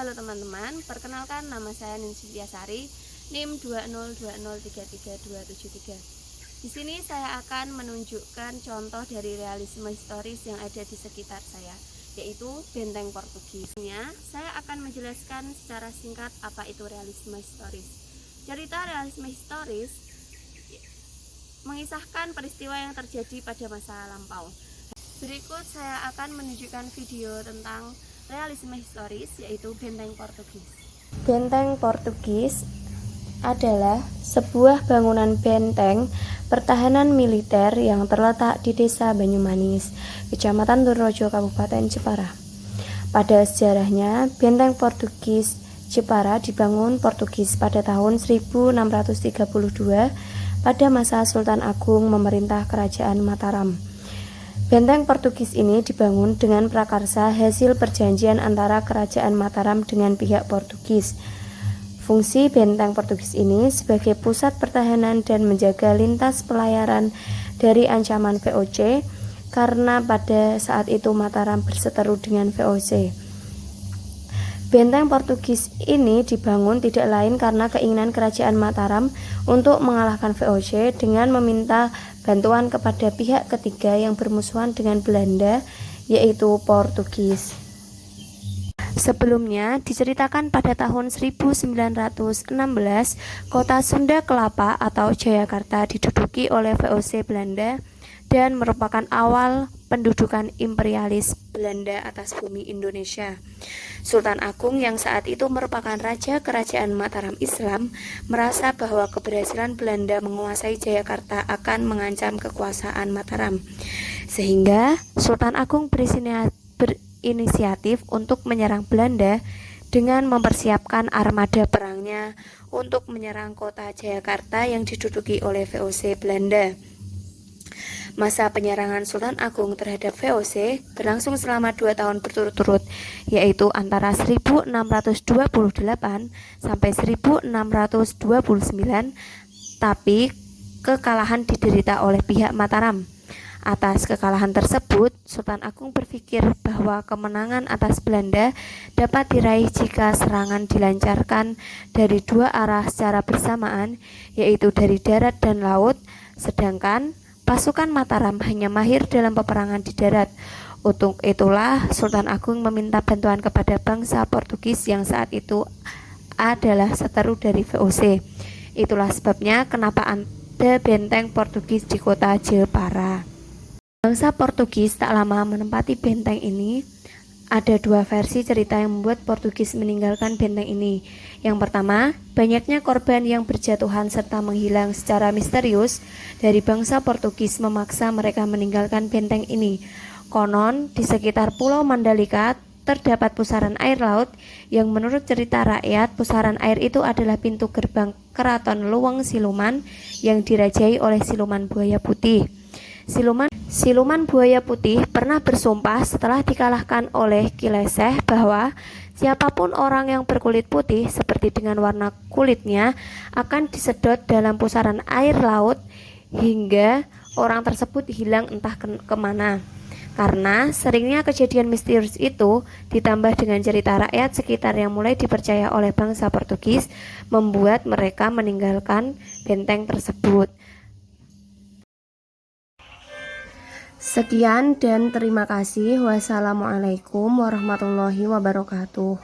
Halo teman-teman, perkenalkan nama saya Ninsytia Sari, NIM 202033273. Di sini saya akan menunjukkan contoh dari realisme historis yang ada di sekitar saya, yaitu benteng Portugis. Saya akan menjelaskan secara singkat apa itu realisme historis. Cerita realisme historis mengisahkan peristiwa yang terjadi pada masa lampau. Berikut saya akan menunjukkan video tentang realisme historis, yaitu benteng Portugis. Benteng Portugis adalah sebuah bangunan benteng pertahanan militer yang terletak di Desa Banyumanis, Kecamatan Turorejo, Kabupaten Jepara. Pada sejarahnya, benteng Portugis Jepara dibangun Portugis pada tahun 1632 pada masa Sultan Agung memerintah Kerajaan Mataram. Benteng Portugis ini dibangun dengan prakarsa hasil perjanjian antara Kerajaan Mataram dengan pihak Portugis. Fungsi benteng Portugis ini sebagai pusat pertahanan dan menjaga lintas pelayaran dari ancaman VOC, karena pada saat itu Mataram berseteru dengan VOC. Benteng Portugis ini dibangun tidak lain karena keinginan Kerajaan Mataram untuk mengalahkan VOC dengan meminta bantuan kepada pihak ketiga yang bermusuhan dengan Belanda, yaitu Portugis. Sebelumnya diceritakan pada tahun 1916, kota Sunda Kelapa atau Jayakarta diduduki oleh VOC Belanda dan merupakan awal pendudukan imperialis Belanda atas bumi Indonesia. Sultan Agung yang saat itu merupakan Raja Kerajaan Mataram Islam merasa bahwa keberhasilan Belanda menguasai Jayakarta akan mengancam kekuasaan Mataram, sehingga Sultan Agung berinisiatif untuk menyerang Belanda dengan mempersiapkan armada perangnya untuk menyerang kota Jayakarta yang diduduki oleh VOC Belanda. Masa penyerangan Sultan Agung terhadap VOC berlangsung selama 2 tahun berturut-turut, yaitu antara 1628 sampai 1629, tapi kekalahan diderita oleh pihak Mataram. Atas kekalahan tersebut, Sultan Agung berpikir bahwa kemenangan atas Belanda dapat diraih jika serangan dilancarkan dari 2 arah secara bersamaan, yaitu dari darat dan laut, sedangkan pasukan Mataram hanya mahir dalam peperangan di darat. Untuk itulah Sultan Agung meminta bantuan kepada bangsa Portugis yang saat itu adalah seteru dari VOC. Itulah sebabnya kenapa ada benteng Portugis di kota Jepara. Bangsa Portugis tak lama menempati benteng ini. Ada 2 versi cerita yang membuat Portugis meninggalkan benteng ini. Yang pertama, banyaknya korban yang berjatuhan serta menghilang secara misterius dari bangsa Portugis memaksa mereka meninggalkan benteng ini. Konon, di sekitar Pulau Mandalika terdapat pusaran air laut yang menurut cerita rakyat, pusaran air itu adalah pintu gerbang keraton Luweng Siluman yang dirajai oleh siluman buaya putih. Siluman buaya putih pernah bersumpah setelah dikalahkan oleh Kileseh bahwa siapapun orang yang berkulit putih seperti dengan warna kulitnya akan disedot dalam pusaran air laut hingga orang tersebut hilang entah kemana. Karena seringnya kejadian misterius itu ditambah dengan cerita rakyat sekitar yang mulai dipercaya oleh bangsa Portugis, membuat mereka meninggalkan benteng tersebut. Sekian dan terima kasih. Wassalamualaikum warahmatullahi wabarakatuh.